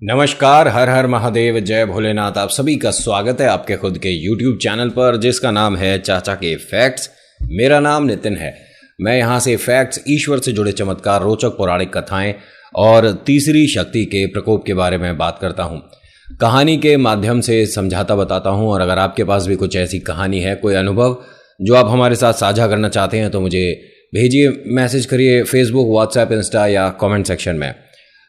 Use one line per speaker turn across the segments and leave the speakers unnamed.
नमस्कार, हर हर महादेव, जय भोलेनाथ। आप सभी का स्वागत है आपके खुद के YouTube चैनल पर जिसका नाम है चाचा के फैक्ट्स। मेरा नाम नितिन है। मैं यहाँ से फैक्ट्स, ईश्वर से जुड़े चमत्कार, रोचक पौराणिक कथाएं और तीसरी शक्ति के प्रकोप के बारे में बात करता हूँ। कहानी के माध्यम से समझाता बताता हूँ। और अगर आपके पास भी कुछ ऐसी कहानी है, कोई अनुभव जो आप हमारे साथ साझा करना चाहते हैं तो मुझे भेजिए, मैसेज करिए फेसबुक, व्हाट्सएप, इंस्टा या कमेंट सेक्शन में।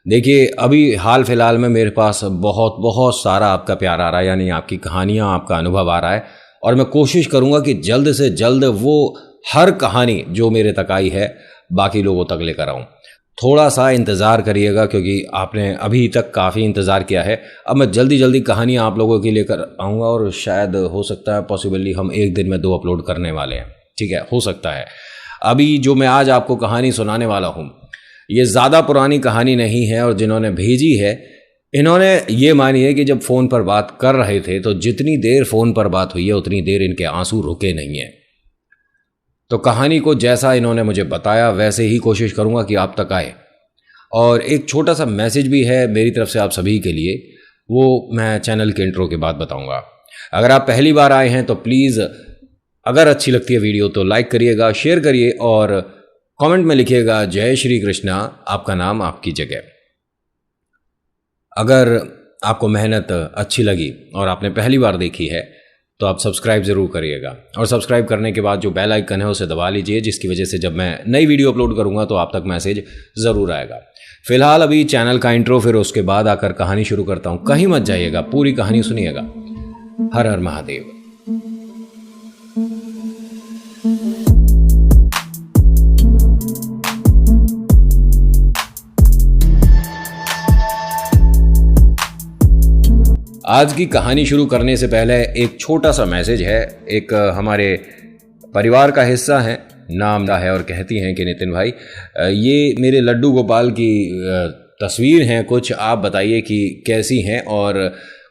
देखिए, अभी हाल फिलहाल में मेरे पास बहुत सारा आपका प्यार आ रहा है, यानी आपकी कहानियाँ, आपका अनुभव आ रहा है। और मैं कोशिश करूँगा कि जल्द से जल्द वो हर कहानी जो मेरे तक आई है बाकी लोगों तक लेकर आऊँ। थोड़ा सा इंतज़ार करिएगा क्योंकि आपने अभी तक काफ़ी इंतज़ार किया है। अब मैं जल्दी कहानियाँ आप लोगों के लेकर आऊँगा और शायद हो सकता है पॉसिबली हम एक दिन में 2 अपलोड करने वाले हैं। ठीक है, हो सकता है। अभी जो मैं आज आपको कहानी सुनाने वाला हूँ ये ज़्यादा पुरानी कहानी नहीं है और जिन्होंने भेजी है इन्होंने ये मानी है कि जब फ़ोन पर बात कर रहे थे तो जितनी देर फ़ोन पर बात हुई है उतनी देर इनके आंसू रुके नहीं हैं। तो कहानी को जैसा इन्होंने मुझे बताया वैसे ही कोशिश करूँगा कि आप तक आए। और एक छोटा सा मैसेज भी है मेरी तरफ से आप सभी के लिए, वो मैं चैनल के इंट्रो के बाद बताऊँगा। अगर आप पहली बार आए हैं तो प्लीज़, अगर अच्छी लगती है वीडियो तो लाइक करिएगा, शेयर करिए और कमेंट में लिखिएगा जय श्री कृष्णा, आपका नाम आपकी जगह। अगर आपको मेहनत अच्छी लगी और आपने पहली बार देखी है तो आप सब्सक्राइब ज़रूर करिएगा। और सब्सक्राइब करने के बाद जो बेल आइकन है उसे दबा लीजिए, जिसकी वजह से जब मैं नई वीडियो अपलोड करूंगा तो आप तक मैसेज ज़रूर आएगा। फिलहाल अभी चैनल का इंट्रो, फिर उसके बाद आकर कहानी शुरू करता हूँ। कहीं मत जाइएगा, पूरी कहानी सुनिएगा। हर हर महादेव। आज की कहानी शुरू करने से पहले एक छोटा सा मैसेज है। एक हमारे परिवार का हिस्सा है, नाम दा है और कहती हैं कि नितिन भाई, ये मेरे लड्डू गोपाल की तस्वीर हैं, कुछ आप बताइए कि कैसी हैं। और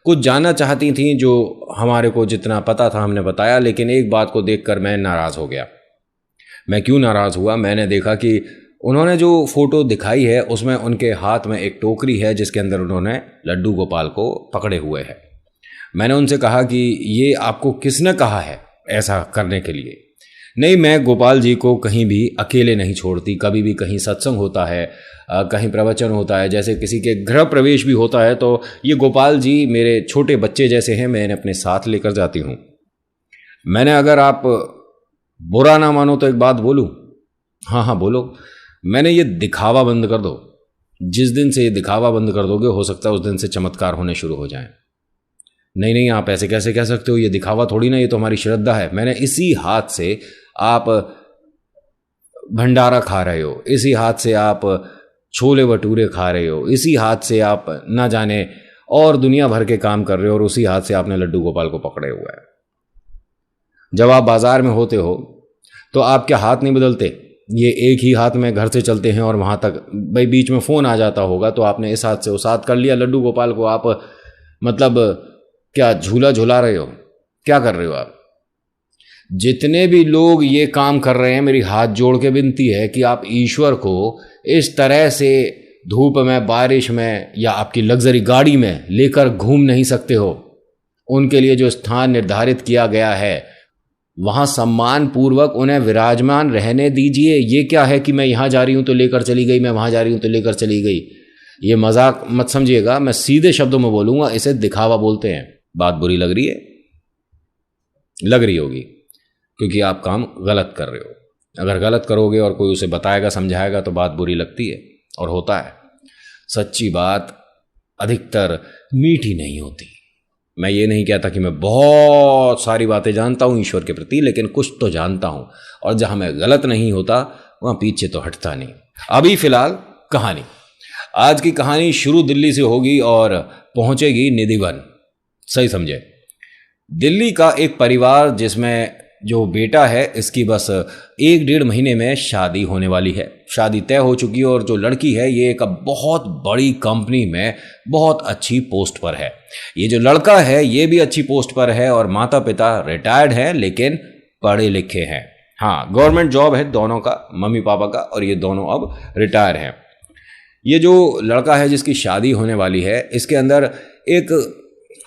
कुछ जानना चाहती थी जो हमारे को जितना पता था हमने बताया, लेकिन एक बात को देखकर मैं नाराज़ हो गया। मैं क्यों नाराज़ हुआ? मैंने देखा कि उन्होंने जो फ़ोटो दिखाई है उसमें उनके हाथ में एक टोकरी है जिसके अंदर उन्होंने लड्डू गोपाल को पकड़े हुए है। मैंने उनसे कहा कि ये आपको किसने कहा है ऐसा करने के लिए? नहीं, मैं गोपाल जी को कहीं भी अकेले नहीं छोड़ती। कभी भी कहीं सत्संग होता है, कहीं प्रवचन होता है, जैसे किसी के गृह प्रवेश भी होता है तो ये गोपाल जी मेरे छोटे बच्चे जैसे हैं, मैं इन्हें अपने साथ लेकर जाती हूँ। मैंने, अगर आप बुरा ना मानो तो एक बात बोलूँ? हाँ बोलो। मैंने ये दिखावा बंद कर दो। जिस दिन से ये दिखावा बंद कर दोगे हो सकता है उस दिन से चमत्कार होने शुरू हो जाएं। नहीं, आप ऐसे कैसे कह सकते हो? ये दिखावा थोड़ी ना, ये तो हमारी श्रद्धा है। मैंने इसी हाथ से आप भंडारा खा रहे हो, इसी हाथ से आप छोले भटूरे खा रहे हो, इसी हाथ से आप ना जाने और दुनिया भर के काम कर रहे हो, और उसी हाथ से आपने लड्डू गोपाल को पकड़े हुआ है। जब आप बाजार में होते हो तो आप क्या हाथ नहीं बदलते? ये एक ही हाथ में घर से चलते हैं और वहाँ तक भाई बीच में फ़ोन आ जाता होगा तो आपने इस हाथ से उस हाथ कर लिया। लड्डू गोपाल को आप मतलब क्या झूला झुला रहे हो? क्या कर रहे हो आप? जितने भी लोग ये काम कर रहे हैं, मेरी हाथ जोड़ के विनती है कि आप ईश्वर को इस तरह से धूप में, बारिश में या आपकी लग्जरी गाड़ी में लेकर घूम नहीं सकते हो। उनके लिए जो स्थान निर्धारित किया गया है वहाँ सम्मान पूर्वक उन्हें विराजमान रहने दीजिए। ये क्या है कि मैं यहाँ जा रही हूँ तो लेकर चली गई, मैं वहाँ जा रही हूँ तो लेकर चली गई? ये मजाक मत समझिएगा, मैं सीधे शब्दों में बोलूँगा, इसे दिखावा बोलते हैं। बात बुरी लग रही है? लग रही होगी क्योंकि आप काम गलत कर रहे हो। अगर गलत करोगे और कोई उसे बताएगा, समझाएगा तो बात बुरी लगती है और होता है। सच्ची बात अधिकतर मीठी नहीं होती। मैं ये नहीं कहता कि मैं बहुत सारी बातें जानता हूँ ईश्वर के प्रति, लेकिन कुछ तो जानता हूँ, और जहाँ मैं गलत नहीं होता वहाँ पीछे तो हटता नहीं। अभी फिलहाल कहानी, आज की कहानी शुरू दिल्ली से होगी और पहुँचेगी निधिवन। सही समझे? दिल्ली का एक परिवार जिसमें जो बेटा है इसकी बस 1-1.5 महीने में शादी होने वाली है। शादी तय हो चुकी है और जो लड़की है ये एक बहुत बड़ी कंपनी में बहुत अच्छी पोस्ट पर है। ये जो लड़का है ये भी अच्छी पोस्ट पर है और माता पिता रिटायर्ड हैं लेकिन पढ़े लिखे हैं। हाँ, गवर्नमेंट जॉब है दोनों का, मम्मी पापा का, और ये दोनों अब रिटायर हैं। ये जो लड़का है जिसकी शादी होने वाली है, इसके अंदर एक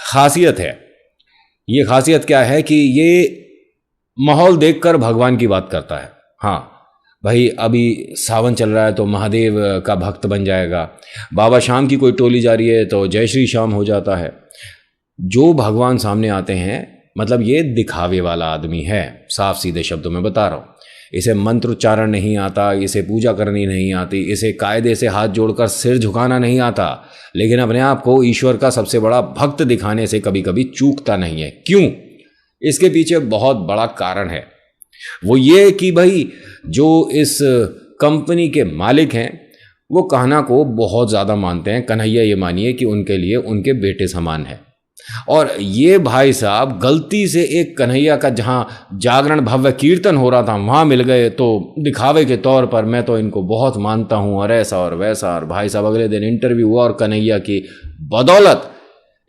खासियत है। ये खासियत क्या है कि ये माहौल देखकर भगवान की बात करता है। हाँ भाई, अभी सावन चल रहा है तो महादेव का भक्त बन जाएगा, बाबा श्याम की कोई टोली जा रही है तो जय श्री श्याम हो जाता है। जो भगवान सामने आते हैं, मतलब ये दिखावे वाला आदमी है, साफ सीधे शब्दों में बता रहा हूँ। इसे मंत्र उच्चारण नहीं आता, इसे पूजा करनी नहीं आती, इसे कायदे से हाथ जोड़कर सिर झुकाना नहीं आता, लेकिन अपने आप को ईश्वर का सबसे बड़ा भक्त दिखाने से कभी कभी चूकता नहीं है। क्यों? इसके पीछे बहुत बड़ा कारण है। वो ये कि भाई जो इस कंपनी के मालिक हैं वो कान्हा को बहुत ज़्यादा मानते हैं। कन्हैया ये मानिए कि उनके लिए उनके बेटे समान है। और ये भाई साहब गलती से एक कन्हैया का जहाँ जागरण भव्य कीर्तन हो रहा था वहाँ मिल गए, तो दिखावे के तौर पर मैं तो इनको बहुत मानता हूँ और ऐसा और वैसा। और भाई साहब अगले दिन इंटरव्यू हुआ और कन्हैया की बदौलत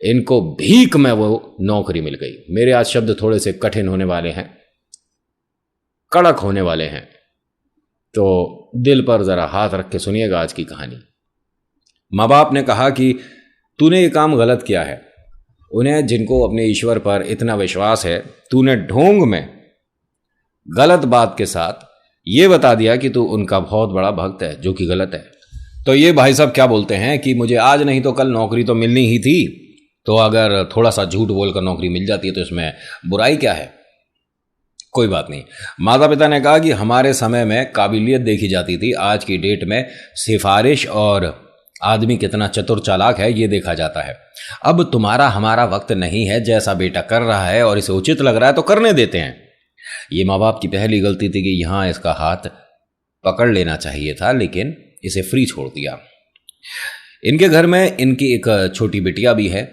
इनको भीख में वो नौकरी मिल गई। मेरे आज शब्द थोड़े से कठिन होने वाले हैं, कड़क होने वाले हैं, तो दिल पर जरा हाथ रख के सुनिएगा आज की कहानी। माँ बाप ने कहा कि तूने ये काम गलत किया है। उन्हें, जिनको अपने ईश्वर पर इतना विश्वास है, तूने ढोंग में गलत बात के साथ ये बता दिया कि तू उनका बहुत बड़ा भक्त है, जो कि गलत है। तो ये भाई साहब क्या बोलते हैं कि मुझे आज नहीं तो कल नौकरी तो मिलनी ही थी, तो अगर थोड़ा सा झूठ बोलकर नौकरी मिल जाती है तो इसमें बुराई क्या है? कोई बात नहीं। माता पिता ने कहा कि हमारे समय में काबिलियत देखी जाती थी, आज की डेट में सिफारिश और आदमी कितना चतुर चालाक है ये देखा जाता है। अब तुम्हारा हमारा वक्त नहीं है, जैसा बेटा कर रहा है और इसे उचित लग रहा है तो करने देते हैं। ये माँ बाप की पहली गलती थी कि यहाँ इसका हाथ पकड़ लेना चाहिए था, लेकिन इसे फ्री छोड़ दिया। इनके घर में इनकी एक छोटी बिटिया भी है।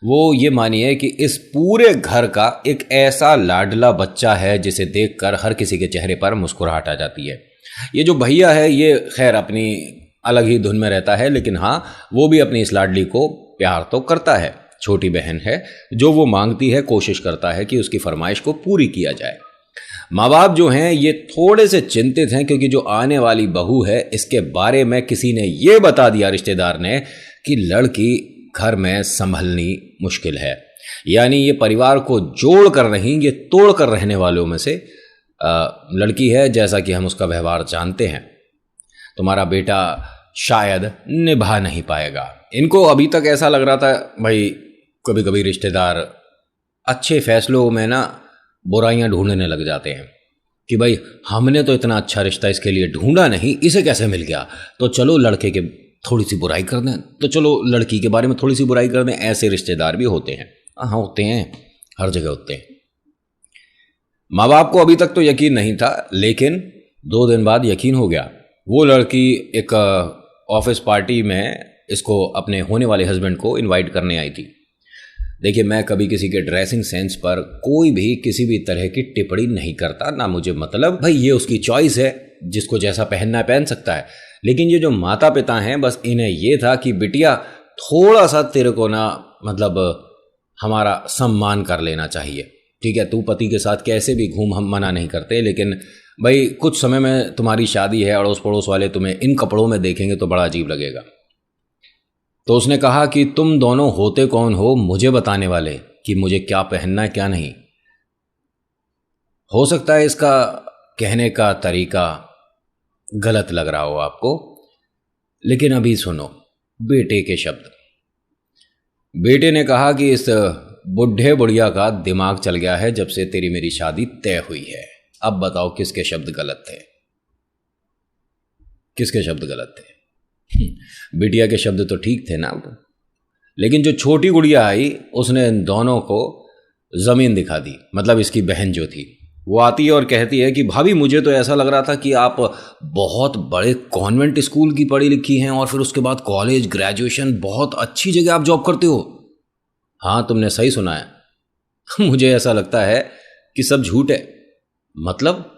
वो ये मानिए कि इस पूरे घर का एक ऐसा लाडला बच्चा है जिसे देखकर हर किसी के चेहरे पर मुस्कुराहट आ जाती है। ये जो भैया है ये खैर अपनी अलग ही धुन में रहता है, लेकिन हाँ वो भी अपनी इस लाडली को प्यार तो करता है। छोटी बहन है, जो वो मांगती है कोशिश करता है कि उसकी फरमाइश को पूरी किया जाए। माँ बाप जो हैं ये थोड़े से चिंतित हैं, क्योंकि जो आने वाली बहू है इसके बारे में किसी ने ये बता दिया, रिश्तेदार ने, कि लड़की घर में संभलनी मुश्किल है। यानी ये परिवार को जोड़ कर नहीं, ये तोड़ कर रहने वालों में से लड़की है, जैसा कि हम उसका व्यवहार जानते हैं। तुम्हारा बेटा शायद निभा नहीं पाएगा। इनको अभी तक ऐसा लग रहा था, भाई कभी कभी रिश्तेदार अच्छे फैसलों में ना बुराइयां ढूंढने लग जाते हैं कि भाई हमने तो इतना अच्छा रिश्ता इसके लिए ढूंढा नहीं, इसे कैसे मिल गया, तो चलो लड़के के थोड़ी सी बुराई कर दें, तो चलो लड़की के बारे में थोड़ी सी बुराई कर दें। ऐसे रिश्तेदार भी होते हैं। हाँ होते हैं, हर जगह होते हैं। माँ बाप को अभी तक तो यकीन नहीं था, लेकिन 2 दिन बाद यकीन हो गया। वो लड़की एक ऑफिस पार्टी में इसको अपने होने वाले हस्बैंड को इनवाइट करने आई थी। देखिए, मैं कभी किसी के ड्रेसिंग सेंस पर कोई भी किसी भी तरह की टिप्पणी नहीं करता, ना मुझे मतलब, भाई ये उसकी चॉइस है, जिसको जैसा पहनना है पहन सकता है। लेकिन ये जो माता पिता हैं, बस इन्हें ये था कि बिटिया थोड़ा सा तेरे को ना मतलब हमारा सम्मान कर लेना चाहिए। ठीक है, तू पति के साथ कैसे भी घूम, हम मना नहीं करते, लेकिन भाई कुछ समय में तुम्हारी शादी है, अड़ोस पड़ोस वाले तुम्हें इन कपड़ों में देखेंगे तो बड़ा अजीब लगेगा। तो उसने कहा कि तुम दोनों होते कौन हो मुझे बताने वाले कि मुझे क्या पहनना है क्या नहीं। हो सकता है इसका कहने का तरीका गलत लग रहा हो आपको, लेकिन अभी सुनो बेटे के शब्द। बेटे ने कहा कि इस बुढ़े बुढ़िया का दिमाग चल गया है जब से तेरी मेरी शादी तय हुई है। अब बताओ किसके शब्द गलत थे, किसके शब्द गलत थे? बिटिया के शब्द तो ठीक थे ना, लेकिन जो छोटी गुड़िया आई उसने इन दोनों को जमीन दिखा दी। मतलब इसकी बहन जो थी वो आती है और कहती है कि भाभी मुझे तो ऐसा लग रहा था कि आप बहुत बड़े कॉन्वेंट स्कूल की पढ़ी लिखी हैं और फिर उसके बाद कॉलेज, ग्रेजुएशन, बहुत अच्छी जगह आप जॉब करते हो। हाँ तुमने सही सुना है। मुझे ऐसा लगता है कि सब झूठ है। मतलब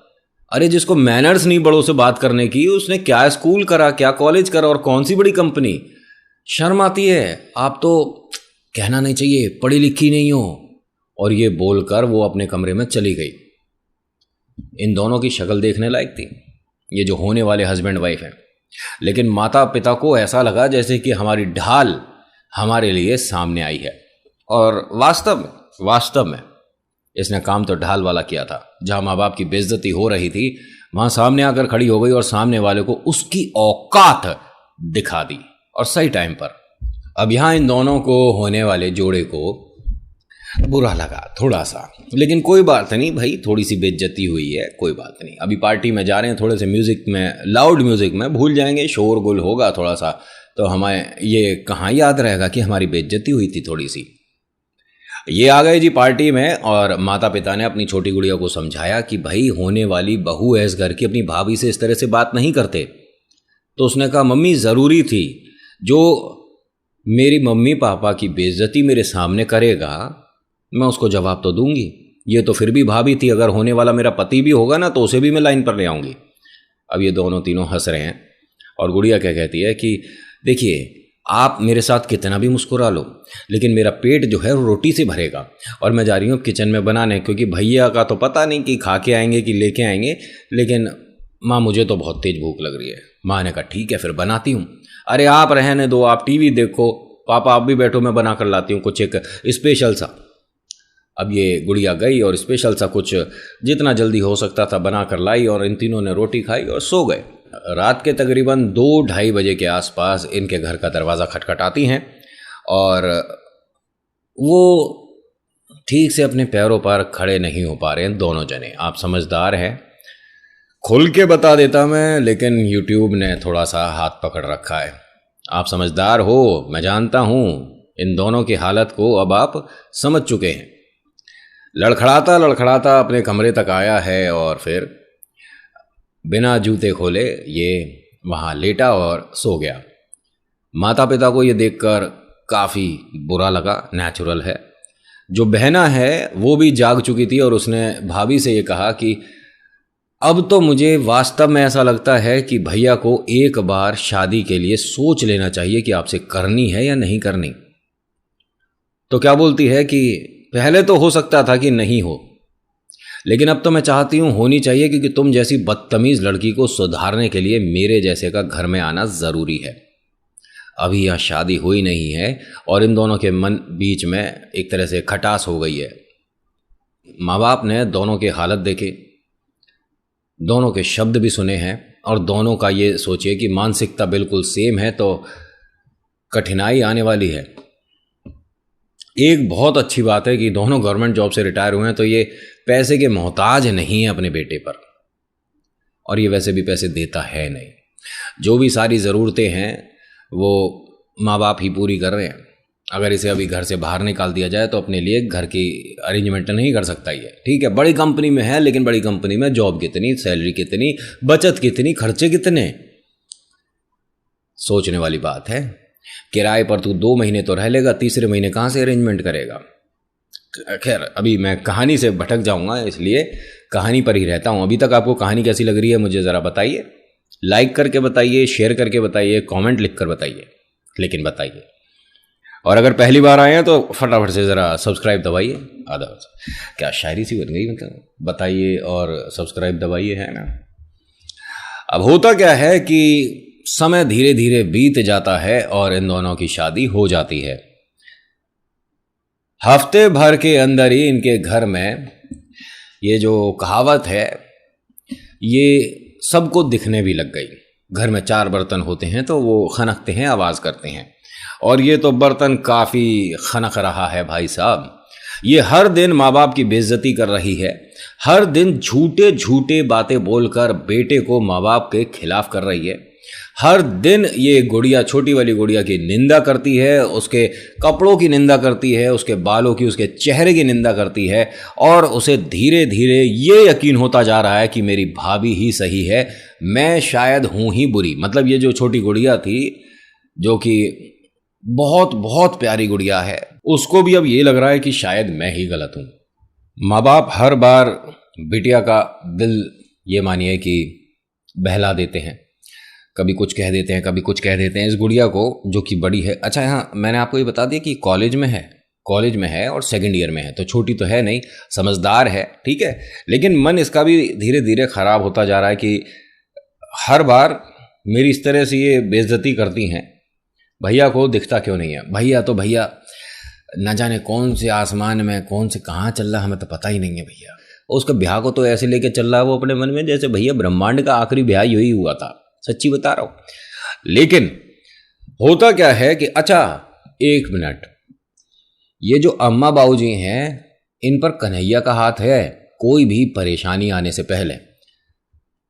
अरे जिसको मैनर्स नहीं बड़ों से बात करने की, उसने क्या स्कूल करा, क्या कॉलेज करा और कौन सी बड़ी कंपनी। शर्म आती है। आप तो कहना नहीं चाहिए पढ़ी लिखी नहीं हो। और ये बोलकर वो अपने कमरे में चली गई। इन दोनों की शक्ल देखने लायक थी। ये जो होने वाले हस्बैंड वाइफ हैं, लेकिन माता पिता को ऐसा लगा जैसे कि हमारी ढाल हमारे लिए सामने आई है। और वास्तव में इसने काम तो ढाल वाला किया था। जहां माँ बाप की बेइज्जती हो रही थी वहां सामने आकर खड़ी हो गई और सामने वाले को उसकी औकात दिखा दी, और सही टाइम पर। अब यहां इन दोनों को होने वाले जोड़े को बुरा लगा थोड़ा सा, लेकिन कोई बात नहीं भाई, थोड़ी सी बेइज्जती हुई है, कोई बात नहीं। अभी पार्टी में जा रहे हैं, थोड़े से म्यूजिक में, लाउड म्यूजिक में भूल जाएंगे, शोरगुल होगा थोड़ा सा, तो हमें ये कहाँ याद रहेगा कि हमारी बेइज्जती हुई थी थोड़ी सी। ये आ गए जी पार्टी में, और माता पिता ने अपनी छोटी गुड़िया को समझाया कि भाई होने वाली बहू है इस घर की, अपनी भाभी से इस तरह से बात नहीं करते। तो उसने कहा मम्मी ज़रूरी थी, जो मेरी मम्मी पापा की बेइज्जती मेरे सामने करेगा मैं उसको जवाब तो दूंगी। ये तो फिर भी भाभी थी, अगर होने वाला मेरा पति भी होगा ना तो उसे भी मैं लाइन पर ले आऊँगी। अब ये दोनों तीनों हंस रहे हैं, और गुड़िया क्या कहती है कि देखिए आप मेरे साथ कितना भी मुस्कुरा लो, लेकिन मेरा पेट जो है वो रोटी से भरेगा, और मैं जा रही हूँ किचन में बनाने, क्योंकि भैया का तो पता नहीं कि खा के आएंगे कि लेके आएंगे, लेकिन माँ मुझे तो बहुत तेज भूख लग रही है। माँ ने कहा ठीक है फिर बनाती हूँ। अरे आप रहने दो, आप टीवी देखो, पापा आप भी बैठो, मैं बना कर लाती हूँ कुछ एक स्पेशल सा। अब ये गुड़िया गई और स्पेशल सा कुछ जितना जल्दी हो सकता था बना कर लाई, और इन तीनों ने रोटी खाई और सो गए। रात के तकरीबन 2-2:30 बजे के आसपास इनके घर का दरवाज़ा खटखटाती हैं, और वो ठीक से अपने पैरों पर खड़े नहीं हो पा रहे हैं दोनों जने। आप समझदार हैं, खुल के बता देता मैं, लेकिन यूट्यूब ने थोड़ा सा हाथ पकड़ रखा है। आप समझदार हो, मैं जानता हूँ, इन दोनों की हालत को अब आप समझ चुके हैं। लड़खड़ाता लड़खड़ाता अपने कमरे तक आया है, और फिर बिना जूते खोले ये वहाँ लेटा और सो गया। माता पिता को ये देखकर काफ़ी बुरा लगा, नेचुरल है। जो बहना है वो भी जाग चुकी थी, और उसने भाभी से ये कहा कि अब तो मुझे वास्तव में ऐसा लगता है कि भैया को एक बार शादी के लिए सोच लेना चाहिए कि आपसे करनी है या नहीं करनी। तो क्या बोलती है कि पहले तो हो सकता था कि नहीं हो, लेकिन अब तो मैं चाहती हूँ होनी चाहिए, क्योंकि तुम जैसी बदतमीज़ लड़की को सुधारने के लिए मेरे जैसे का घर में आना ज़रूरी है। अभी यहाँ शादी हुई नहीं है, और इन दोनों के मन बीच में एक तरह से खटास हो गई है। माँ बाप ने दोनों के हालत देखे, दोनों के शब्द भी सुने हैं, और दोनों का ये सोचिए कि मानसिकता बिल्कुल सेम है, तो कठिनाई आने वाली है। एक बहुत अच्छी बात है कि दोनों गवर्नमेंट जॉब से रिटायर हुए हैं, तो ये पैसे के मोहताज नहीं है अपने बेटे पर, और ये वैसे भी पैसे देता है नहीं। जो भी सारी ज़रूरतें हैं वो माँ बाप ही पूरी कर रहे हैं। अगर इसे अभी घर से बाहर निकाल दिया जाए तो अपने लिए घर की अरेंजमेंट नहीं कर सकता ये। ठीक है, बड़ी कंपनी में है, लेकिन बड़ी कंपनी में जॉब कितनी, सैलरी कितनी, बचत कितनी, खर्चे कितने, सोचने वाली बात है। किराए पर तू 2 महीने तो रह लेगा, तीसरे महीने कहाँ से अरेंजमेंट करेगा। खैर अभी मैं कहानी से भटक जाऊंगा, इसलिए कहानी पर ही रहता हूँ। अभी तक आपको कहानी कैसी लग रही है मुझे ज़रा बताइए, लाइक करके बताइए, शेयर करके बताइए, कमेंट लिख कर बताइए, लेकिन बताइए। और अगर पहली बार आए हैं तो फटाफट से ज़रा सब्सक्राइब दबाइए। आधा क्या शायरी सी बन गई, मतलब बताइए और सब्सक्राइब दबाइए, है ना। अब होता क्या है कि समय धीरे धीरे बीत जाता है और इन दोनों की शादी हो जाती है। हफ्ते भर के अंदर ही इनके घर में ये जो कहावत है ये सबको दिखने भी लग गई। घर में 4 बर्तन होते हैं तो वो खनकते हैं, आवाज़ करते हैं, और ये तो बर्तन काफ़ी खनक रहा है भाई साहब। ये हर दिन माँ बाप की बेइज्जती कर रही है, हर दिन झूठे झूठे बातें बोलकर बेटे को माँ बाप के खिलाफ कर रही है। हर दिन ये गुड़िया, छोटी वाली गुड़िया की निंदा करती है, उसके कपड़ों की निंदा करती है, उसके बालों की, उसके चेहरे की निंदा करती है, और उसे धीरे धीरे ये यकीन होता जा रहा है कि मेरी भाभी ही सही है, मैं शायद हूँ ही बुरी। मतलब ये जो छोटी गुड़िया थी, जो कि बहुत बहुत प्यारी गुड़िया है, उसको भी अब ये लग रहा है कि शायद मैं ही गलत हूँ। माँ बाप हर बार बिटिया का दिल ये मानिए कि बहला देते हैं, कभी कुछ कह देते हैं, कभी कुछ कह देते हैं। इस गुड़िया को जो कि बड़ी है, अच्छा यहाँ मैंने आपको ये बता दिया कि कॉलेज में है और 2nd ईयर में है, तो छोटी तो है नहीं, समझदार है, ठीक है। लेकिन मन इसका भी धीरे धीरे ख़राब होता जा रहा है कि हर बार मेरी इस तरह से ये बेइज्जती करती हैं, भैया को दिखता क्यों नहीं है? भैया तो भैया न जाने कौन से आसमान में कौन से कहाँ चल रहा, हमें तो पता ही नहीं है भैया। उसका ब्याह को तो ऐसे लेके चल रहा है वो अपने मन में जैसे भैया ब्रह्मांड का आखिरी ब्याह यही हुआ था, सच्ची बता रहा हूं। लेकिन होता क्या है कि अच्छा एक मिनट, ये जो अम्मा बाबूजी हैं इन पर कन्हैया का हाथ है। कोई भी परेशानी आने से पहले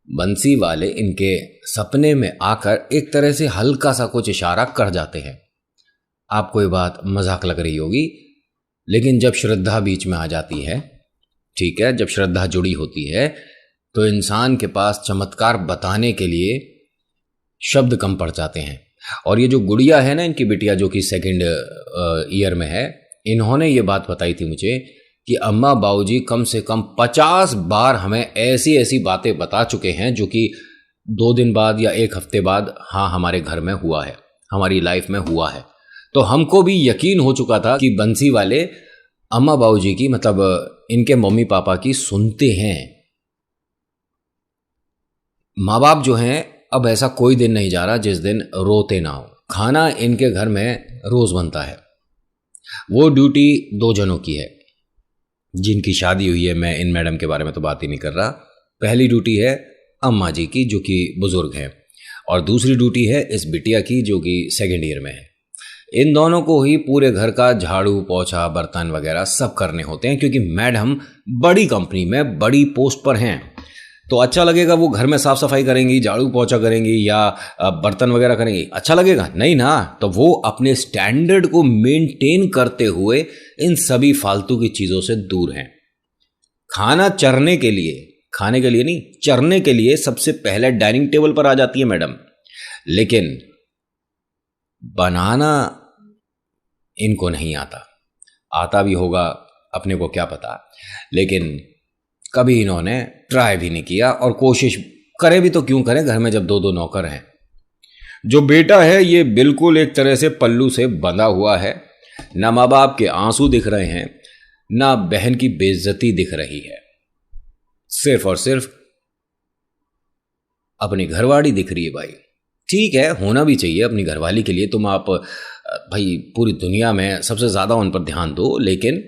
बंसी वाले इनके सपने में आकर एक तरह से हल्का सा कुछ इशारा कर जाते हैं। आपको ये बात मजाक लग रही होगी, लेकिन जब श्रद्धा बीच में आ जाती है, ठीक है, जब श्रद्धा जुड़ी होती है तो इंसान के पास चमत्कार बताने के लिए शब्द कम पड़ जाते हैं। और ये जो गुड़िया है ना, इनकी बिटिया जो कि 2nd ईयर में है, इन्होंने ये बात बताई थी मुझे कि अम्मा बाबूजी कम से कम 50 बार हमें ऐसी ऐसी बातें बता चुके हैं जो कि 2 दिन बाद या 1 हफ्ते बाद हाँ हमारे घर में हुआ है, हमारी लाइफ में हुआ है। तो हमको भी यकीन हो चुका था कि बंसी वाले अम्मा बाबूजी की, मतलब इनके मम्मी पापा की सुनते हैं। माँ बाप जो हैं, अब ऐसा कोई दिन नहीं जा रहा जिस दिन रोते ना हो। खाना इनके घर में रोज बनता है। वो ड्यूटी 2 जनों की है जिनकी शादी हुई है। मैं इन मैडम के बारे में तो बात ही नहीं कर रहा। पहली ड्यूटी है अम्मा जी की जो कि बुजुर्ग हैं, और दूसरी ड्यूटी है इस बिटिया की जो कि 2nd ईयर में है। इन दोनों को ही पूरे घर का झाड़ू पोछा बर्तन वगैरह सब करने होते हैं, क्योंकि मैडम बड़ी कंपनी में बड़ी पोस्ट पर हैं। तो अच्छा लगेगा वो घर में साफ सफाई करेंगी, झाड़ू पोछा करेंगी या बर्तन वगैरह करेंगी? अच्छा लगेगा? नहीं ना। तो वो अपने स्टैंडर्ड को मेंटेन करते हुए इन सभी फालतू की चीज़ों से दूर हैं। खाना चरने के लिए, खाने के लिए नहीं, चरने के लिए सबसे पहले डाइनिंग टेबल पर आ जाती है मैडम। लेकिन बनाना इनको नहीं आता। आता भी होगा, अपने को क्या पता, लेकिन कभी इन्होंने ट्राई भी नहीं किया। और कोशिश करें भी तो क्यों करें घर में जब 2 नौकर हैं। जो बेटा है ये बिल्कुल एक तरह से पल्लू से बंधा हुआ है। ना माँ बाप के आंसू दिख रहे हैं, ना बहन की बेइज्जती दिख रही है, सिर्फ और सिर्फ अपनी घरवाली दिख रही है। भाई ठीक है, होना भी चाहिए अपनी घरवाली के लिए। तुम आप भाई पूरी दुनिया में सबसे ज़्यादा उन पर ध्यान दो, लेकिन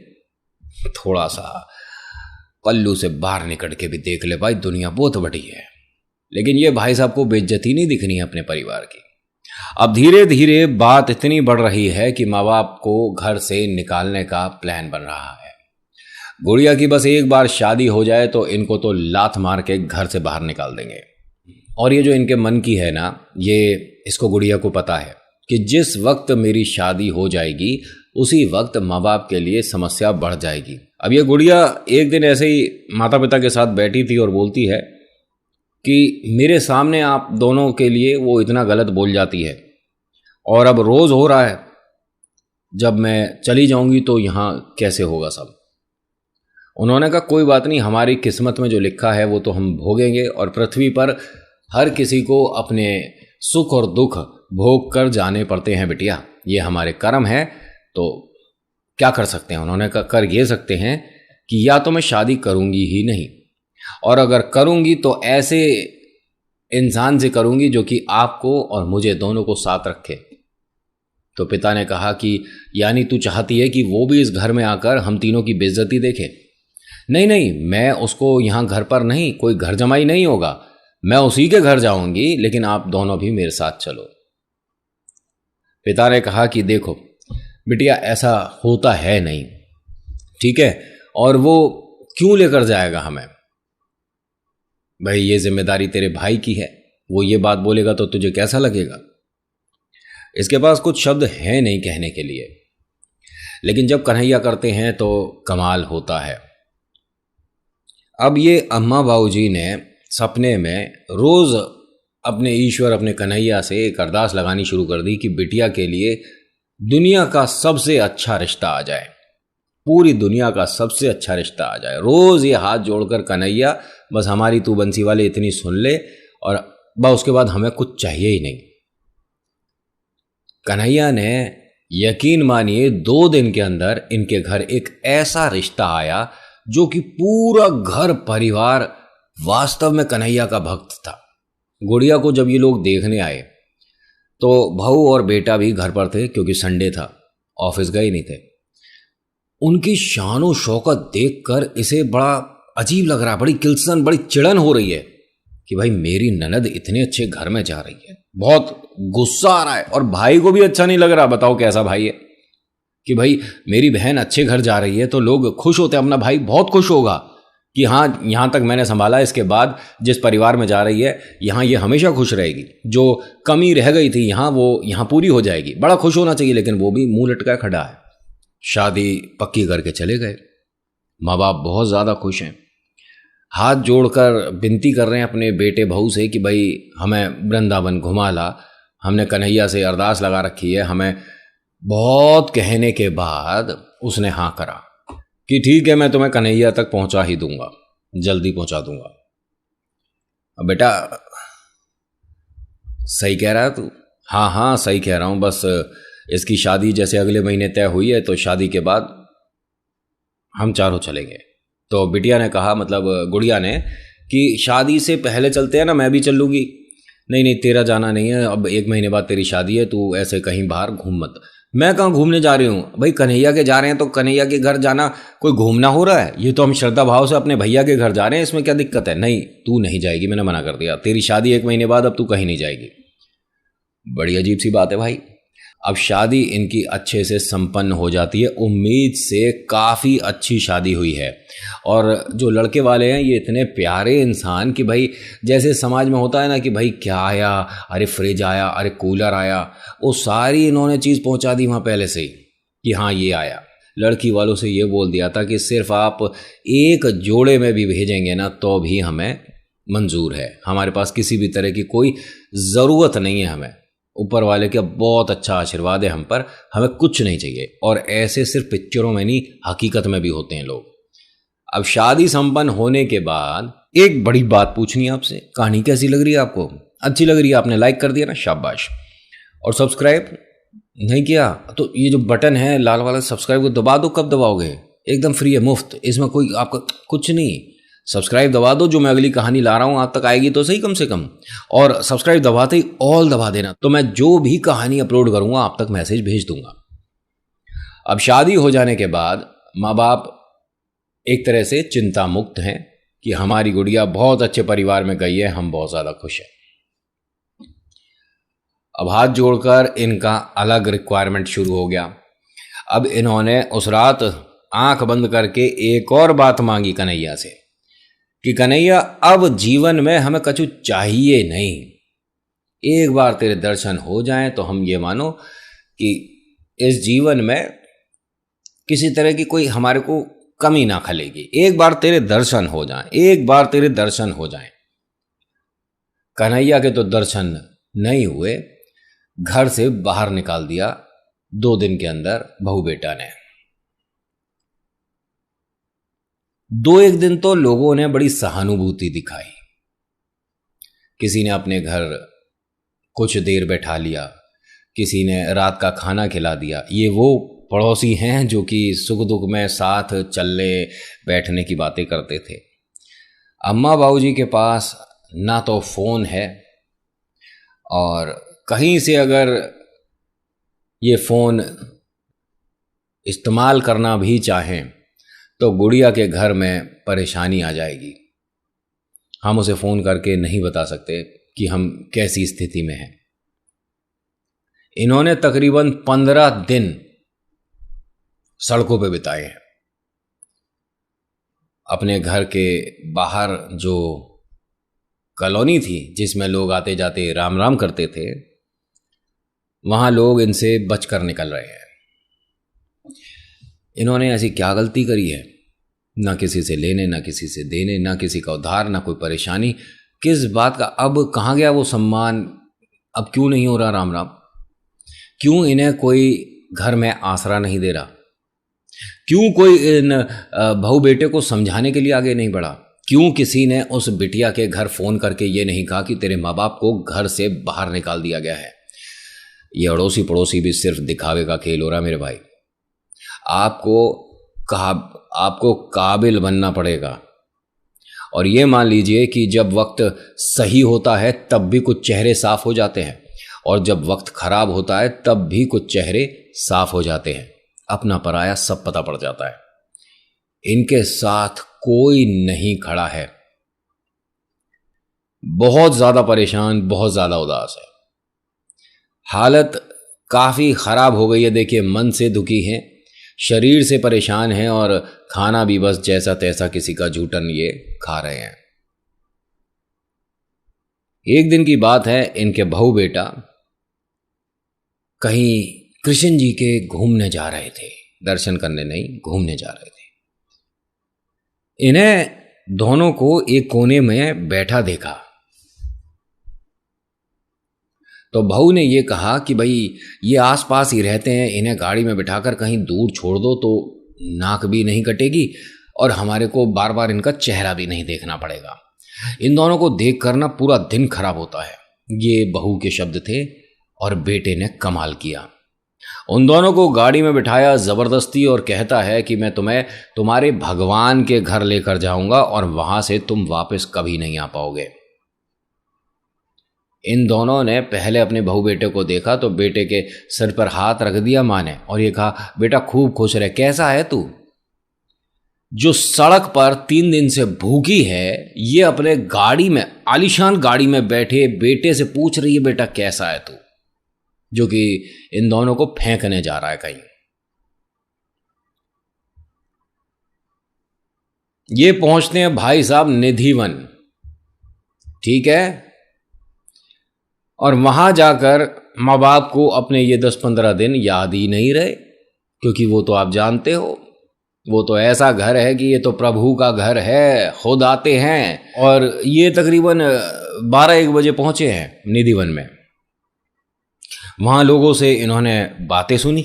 थोड़ा सा पल्लू से बाहर निकल के भी देख ले भाई, दुनिया बहुत बड़ी है। लेकिन ये भाई साहब को बेइज्जती नहीं दिखनी है अपने परिवार की। अब धीरे धीरे बात इतनी बढ़ रही है कि माँ बाप को घर से निकालने का प्लान बन रहा है। गुड़िया की बस एक बार शादी हो जाए तो इनको तो लात मार के घर से बाहर निकाल देंगे। और ये जो इनके मन की है ना, ये इसको गुड़िया को पता है कि जिस वक्त मेरी शादी हो जाएगी उसी वक्त माँ बाप के लिए समस्या बढ़ जाएगी। अब ये गुड़िया एक दिन ऐसे ही माता पिता के साथ बैठी थी और बोलती है कि मेरे सामने आप दोनों के लिए वो इतना गलत बोल जाती है, और अब रोज़ हो रहा है, जब मैं चली जाऊंगी तो यहाँ कैसे होगा सब। उन्होंने कहा कोई बात नहीं, हमारी किस्मत में जो लिखा है वो तो हम भोगेंगे, और पृथ्वी पर हर किसी को अपने सुख और दुख भोग कर जाने पड़ते हैं बिटिया, ये हमारे कर्म है। तो क्या कर सकते हैं? उन्होंने कहा कर ये सकते हैं कि या तो मैं शादी करूंगी ही नहीं, और अगर करूंगी तो ऐसे इंसान से करूंगी जो कि आपको और मुझे दोनों को साथ रखे। तो पिता ने कहा कि यानी तू चाहती है कि वो भी इस घर में आकर हम तीनों की बेइज्जती देखे? नहीं नहीं, मैं उसको यहाँ घर पर नहीं, कोई घर जमाई नहीं होगा, मैं उसी के घर जाऊंगी, लेकिन आप दोनों भी मेरे साथ चलो। पिता ने कहा कि देखो बिटिया, ऐसा होता है नहीं, ठीक है, और वो क्यों लेकर जाएगा हमें? भाई ये जिम्मेदारी तेरे भाई की है, वो ये बात बोलेगा तो तुझे कैसा लगेगा? इसके पास कुछ शब्द हैं नहीं कहने के लिए, लेकिन जब कन्हैया करते हैं तो कमाल होता है। अब ये अम्मा बाबूजी ने सपने में रोज अपने ईश्वर, अपने कन्हैया से एक अरदास लगानी शुरू कर दी कि बिटिया के लिए दुनिया का सबसे अच्छा रिश्ता आ जाए, पूरी दुनिया का सबसे अच्छा रिश्ता आ जाए। रोज ये हाथ जोड़कर कन्हैया, बस हमारी तू बंसी वाले इतनी सुन ले, और बस उसके बाद हमें कुछ चाहिए ही नहीं। कन्हैया ने, यकीन मानिए, 2 दिन के अंदर इनके घर एक ऐसा रिश्ता आया जो कि पूरा घर परिवार वास्तव में कन्हैया का भक्त था। गुड़िया को जब ये लोग देखने आए तो बहू और बेटा भी घर पर थे, क्योंकि संडे था, ऑफिस गए नहीं थे। उनकी शान और शौकत देखकर इसे बड़ा अजीब लग रहा, बड़ी किल्सन, बड़ी चिड़न हो रही है कि भाई मेरी ननद इतने अच्छे घर में जा रही है। बहुत गुस्सा आ रहा है और भाई को भी अच्छा नहीं लग रहा। बताओ कैसा भाई है कि भाई मेरी बहन अच्छे घर जा रही है तो लोग खुश होते हैं, अपना भाई बहुत खुश होगा कि हाँ यहाँ तक मैंने संभाला, इसके बाद जिस परिवार में जा रही है यहाँ ये हमेशा खुश रहेगी, जो कमी रह गई थी यहाँ वो यहाँ पूरी हो जाएगी। बड़ा खुश होना चाहिए, लेकिन वो भी मुंह लटका खड़ा है। शादी पक्की करके चले गए। माँ बाप बहुत ज़्यादा खुश हैं, हाथ जोड़कर विनती कर रहे हैं अपने बेटे बहू से कि भाई हमें वृंदावन घुमा ला, हमने कन्हैया से अरदास लगा रखी है। हमें बहुत कहने के बाद उसने हाँ करा कि ठीक है मैं तुम्हें कन्हैया तक पहुंचा ही दूंगा, जल्दी पहुंचा दूंगा। अब बेटा सही कह रहा है तू? हाँ हाँ सही कह रहा हूँ, बस इसकी शादी जैसे अगले महीने तय हुई है तो शादी के बाद हम चारों चलेंगे। तो बिटिया ने कहा, मतलब गुड़िया ने, कि शादी से पहले चलते हैं ना, मैं भी चल लूँगी। नहीं नहीं तेरा जाना नहीं है, अब 1 महीने बाद तेरी शादी है, तू ऐसे कहीं बाहर घूम मत। मैं कहाँ घूमने जा रही हूँ भाई, कन्हैया के जा रहे हैं तो कन्हैया के घर जाना कोई घूमना हो रहा है? ये तो हम श्रद्धा भाव से अपने भैया के घर जा रहे हैं, इसमें क्या दिक्कत है? नहीं तू नहीं जाएगी, मैंने मना कर दिया, तेरी शादी 1 महीने बाद, अब तू कहीं नहीं जाएगी। बड़ी अजीब सी बात है भाई। अब शादी इनकी अच्छे से संपन्न हो जाती है, उम्मीद से काफ़ी अच्छी शादी हुई है। और जो लड़के वाले हैं ये इतने प्यारे इंसान कि भाई जैसे समाज में होता है ना कि भाई क्या आया, अरे फ्रिज आया, अरे कूलर आया, वो सारी इन्होंने चीज़ पहुंचा दी वहाँ पहले से ही कि हाँ ये आया। लड़की वालों से ये बोल दिया था कि सिर्फ आप एक जोड़े में भी भेजेंगे ना तो भी हमें मंजूर है, हमारे पास किसी भी तरह की कोई ज़रूरत नहीं है, हमें ऊपर वाले का बहुत अच्छा आशीर्वाद है हम पर, हमें कुछ नहीं चाहिए। और ऐसे सिर्फ पिक्चरों में नहीं, हकीकत में भी होते हैं लोग। अब शादी संपन्न होने के बाद एक बड़ी बात पूछनी है आपसे, कहानी कैसी लग रही है आपको? अच्छी लग रही है? आपने लाइक कर दिया ना, शाबाश। और सब्सक्राइब नहीं किया तो ये जो बटन है लाल वाला सब्सक्राइब को दबा दो। कब दबाओगे? एकदम फ्री है, मुफ्त, इसमें कोई आपका कुछ नहीं। सब्सक्राइब दबा दो, जो मैं अगली कहानी ला रहा हूँ आप तक आएगी तो सही कम से कम। और सब्सक्राइब दबाते ही ऑल दबा देना, तो मैं जो भी कहानी अपलोड करूँगा आप तक मैसेज भेज दूंगा। अब शादी हो जाने के बाद माँ बाप एक तरह से चिंता मुक्त हैं कि हमारी गुड़िया बहुत अच्छे परिवार में गई है, हम बहुत ज़्यादा खुश हैं। अब हाथ जोड़कर इनका अलग रिक्वायरमेंट शुरू हो गया। अब इन्होंने उस रात आंख बंद करके एक और बात मांगी कन्हैया से कि कन्हैया अब जीवन में हमें कछु चाहिए नहीं, एक बार तेरे दर्शन हो जाएं तो हम ये मानो कि इस जीवन में किसी तरह की कोई हमारे को कमी ना खलेगी। एक बार तेरे दर्शन हो जाएं, एक बार तेरे दर्शन हो जाएं। कन्हैया के तो दर्शन नहीं हुए, घर से बाहर निकाल दिया 2 दिन के अंदर बहू बेटा ने। 2-1 दिन तो लोगों ने बड़ी सहानुभूति दिखाई, किसी ने अपने घर कुछ देर बैठा लिया, किसी ने रात का खाना खिला दिया। ये वो पड़ोसी हैं जो कि सुख दुख में साथ चलने बैठने की बातें करते थे। अम्मा बाबूजी के पास ना तो फ़ोन है, और कहीं से अगर ये फ़ोन इस्तेमाल करना भी चाहें तो गुड़िया के घर में परेशानी आ जाएगी। हम उसे फ़ोन करके नहीं बता सकते कि हम कैसी स्थिति में हैं। इन्होंने तकरीबन 15 दिन सड़कों पे बिताए हैं। अपने घर के बाहर जो कॉलोनी थी जिसमें लोग आते जाते राम राम करते थे, वहाँ लोग इनसे बचकर निकल रहे हैं। इन्होंने ऐसी क्या गलती करी है? ना किसी से लेने, ना किसी से देने, ना किसी का उधार, ना कोई परेशानी। किस बात का? अब कहाँ गया वो सम्मान? अब क्यों नहीं हो रहा राम राम? क्यों इन्हें कोई घर में आसरा नहीं दे रहा? क्यों कोई इन बहू बेटे को समझाने के लिए आगे नहीं बढ़ा? क्यों किसी ने उस बिटिया के घर फ़ोन करके ये नहीं कहा कि तेरे माँ बाप को घर से बाहर निकाल दिया गया है? ये अड़ोसी पड़ोसी भी सिर्फ दिखावे का खेल हो रहा मेरे भाई। आपको काबिल बनना पड़ेगा, और ये मान लीजिए कि जब वक्त सही होता है तब भी कुछ चेहरे साफ हो जाते हैं, और जब वक्त खराब होता है तब भी कुछ चेहरे साफ हो जाते हैं। अपना पराया सब पता पड़ जाता है। इनके साथ कोई नहीं खड़ा है। बहुत ज्यादा परेशान, बहुत ज्यादा उदास है, हालत काफी खराब हो गई है। देखिए, मन से दुखी हैं, शरीर से परेशान हैं, और खाना भी बस जैसा तैसा किसी का जूठन ये खा रहे हैं। एक दिन की बात है, इनके बहू बेटा कहीं कृष्ण जी के घूमने जा रहे थे, दर्शन करने नहीं, घूमने जा रहे थे। इन्हें दोनों को एक कोने में बैठा देखा, तो बहू ने ये कहा कि भाई ये आसपास ही रहते हैं, इन्हें गाड़ी में बिठाकर कहीं दूर छोड़ दो तो नाक भी नहीं कटेगी और हमारे को बार बार इनका चेहरा भी नहीं देखना पड़ेगा। इन दोनों को देख कर ना पूरा दिन खराब होता है। ये बहू के शब्द थे, और बेटे ने कमाल किया। उन दोनों को गाड़ी में बिठाया जबरदस्ती और कहता है कि मैं तुम्हें तुम्हारे भगवान के घर लेकर जाऊंगा और वहां से तुम वापस कभी नहीं आ पाओगे। इन दोनों ने पहले अपने बहू बेटे को देखा तो बेटे के सिर पर हाथ रख दिया माँ ने, और ये कहा, बेटा खूब खुश रहे, कैसा है तू? जो सड़क पर 3 दिन से भूखी है, ये अपने गाड़ी में, आलीशान गाड़ी में बैठे बेटे से पूछ रही है, बेटा कैसा है तू? जो कि इन दोनों को फेंकने जा रहा है कहीं। ये पहुंचते हैं भाई साहब निधिवन, ठीक है, और वहां जाकर माँ बाप को अपने ये 10-15 दिन याद ही नहीं रहे, क्योंकि वो तो आप जानते हो, वो तो ऐसा घर है कि ये तो प्रभु का घर है, खुद आते हैं। और ये तकरीबन 12-1 बजे पहुंचे हैं निधिवन में। वहां लोगों से इन्होंने बातें सुनी,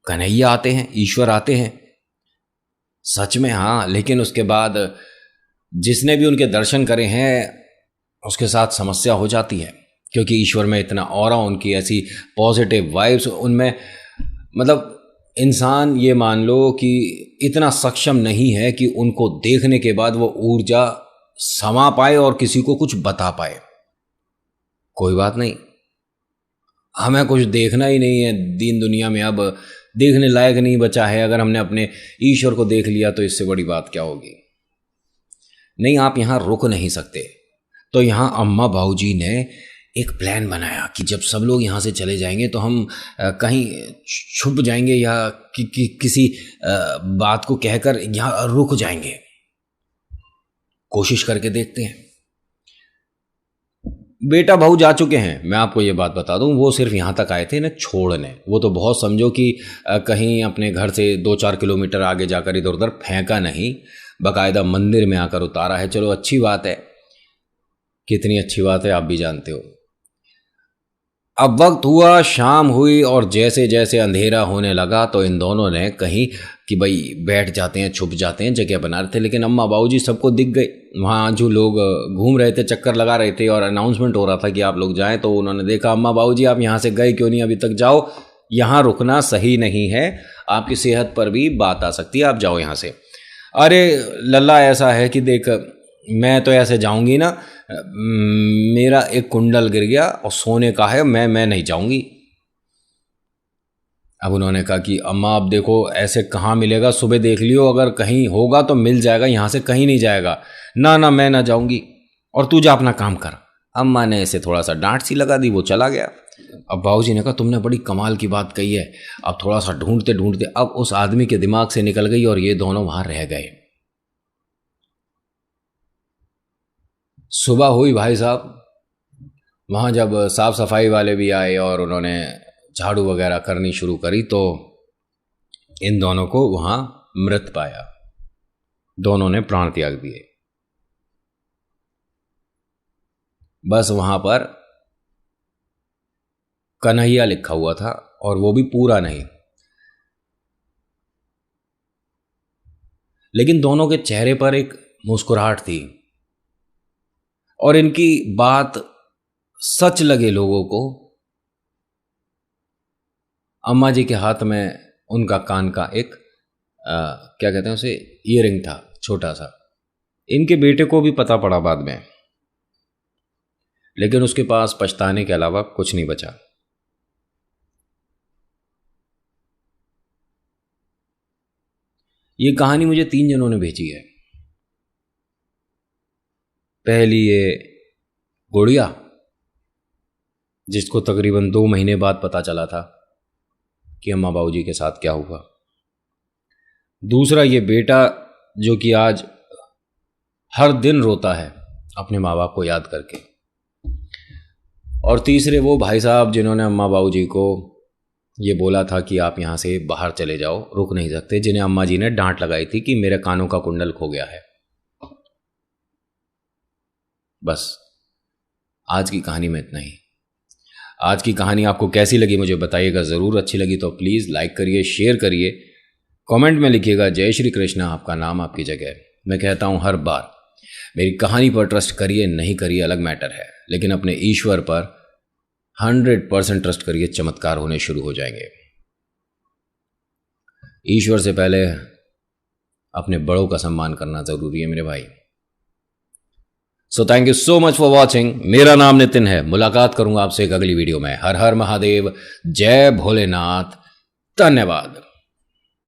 कन्हैया आते हैं, ईश्वर आते हैं, सच में हाँ, लेकिन उसके बाद जिसने भी उनके दर्शन करे हैं उसके साथ समस्या हो जाती है, क्योंकि ईश्वर में इतना ऑरा, उनकी ऐसी पॉजिटिव वाइब्स उनमें, मतलब इंसान ये मान लो कि इतना सक्षम नहीं है कि उनको देखने के बाद वो ऊर्जा समा पाए और किसी को कुछ बता पाए। कोई बात नहीं, हमें कुछ देखना ही नहीं है दीन दुनिया में, अब देखने लायक नहीं बचा है। अगर हमने अपने ईश्वर को देख लिया तो इससे बड़ी बात क्या होगी। नहीं, आप यहाँ रुक नहीं सकते। तो यहाँ अम्मा बाबूजी ने एक प्लान बनाया कि जब सब लोग यहाँ से चले जाएंगे तो हम कहीं छुप जाएंगे या किसी बात को कहकर यहाँ रुक जाएंगे। कोशिश करके देखते हैं। बेटा बहू जा चुके हैं, मैं आपको ये बात बता दूं, वो सिर्फ यहाँ तक आए थे ना छोड़ने। वो तो बहुत समझो कि कहीं अपने घर से 2-4 किलोमीटर आगे जाकर इधर उधर फेंका नहीं, बाकायदा मंदिर में आकर उतारा है। चलो अच्छी बात है, कितनी अच्छी बात है आप भी जानते हो। अब वक्त हुआ, शाम हुई, और जैसे जैसे अंधेरा होने लगा तो इन दोनों ने कहीं कि भाई बैठ जाते हैं, छुप जाते हैं, जगह बना रहे थे। लेकिन अम्मा बाबूजी सबको दिख गए, वहाँ जो लोग घूम रहे थे, चक्कर लगा रहे थे और अनाउंसमेंट हो रहा था कि आप लोग जाएं, तो उन्होंने देखा, अम्मा बाबूजी आप यहाँ से गए क्यों नहीं, अभी तक जाओ, यहाँ रुकना सही नहीं है, आपकी सेहत पर भी बात आ सकती है, आप जाओ यहाँ से। अरे लल्ला ऐसा है कि देख, मैं तो ऐसे जाऊंगी ना, मेरा एक कुंडल गिर गया और सोने का है, मैं नहीं जाऊंगी। अब उन्होंने कहा कि अम्मा अब देखो ऐसे कहाँ मिलेगा, सुबह देख लियो, अगर कहीं होगा तो मिल जाएगा, यहाँ से कहीं नहीं जाएगा। ना ना मैं ना जाऊंगी, और तू जा अपना काम कर। अम्मा ने ऐसे थोड़ा सा डांट सी लगा दी, वो चला गया। अब बाबूजी ने कहा तुमने बड़ी कमाल की बात कही है। अब थोड़ा सा ढूंढते ढूंढते अब उस आदमी के दिमाग से निकल गई और ये दोनों वहां रह गए। सुबह हुई भाई साहब, वहाँ जब साफ सफाई वाले भी आए और उन्होंने झाड़ू वगैरह करनी शुरू करी तो इन दोनों को वहाँ मृत पाया। दोनों ने प्राण त्याग दिए। बस वहाँ पर कन्हैया लिखा हुआ था, और वो भी पूरा नहीं, लेकिन दोनों के चेहरे पर एक मुस्कुराहट थी, और इनकी बात सच लगे लोगों को। अम्मा जी के हाथ में उनका कान का एक क्या कहते हैं उसे, ईयरिंग था, छोटा सा, इनके बेटे को भी पता पड़ा बाद में, लेकिन उसके पास पछताने के अलावा कुछ नहीं बचा। ये कहानी मुझे 3 जनों ने भेजी है। पहली ये गुड़िया, जिसको तकरीबन 2 महीने बाद पता चला था कि अम्मा बाबूजी के साथ क्या हुआ। दूसरा ये बेटा, जो कि आज हर दिन रोता है अपने माँ बाप को याद करके। और तीसरे वो भाई साहब जिन्होंने अम्मा बाबूजी को ये बोला था कि आप यहाँ से बाहर चले जाओ, रुक नहीं सकते, जिन्हें अम्मा जी ने डांट लगाई थी कि मेरे कानों का कुंडल खो गया है। बस आज की कहानी में इतना ही। आज की कहानी आपको कैसी लगी मुझे बताइएगा ज़रूर। अच्छी लगी तो प्लीज़ लाइक करिए, शेयर करिए, कमेंट में लिखिएगा जय श्री कृष्णा, आपका नाम आपकी जगह। मैं कहता हूँ हर बार, मेरी कहानी पर ट्रस्ट करिए नहीं करिए अलग मैटर है, लेकिन अपने ईश्वर पर 100% ट्रस्ट करिए, चमत्कार होने शुरू हो जाएंगे। ईश्वर से पहले अपने बड़ों का सम्मान करना ज़रूरी है मेरे भाई। So thank you so much for watching. मेरा नाम नितिन है। मुलाकात करूंगा आपसे एक अगली वीडियो में। हर हर महादेव, जय भोलेनाथ, धन्यवाद।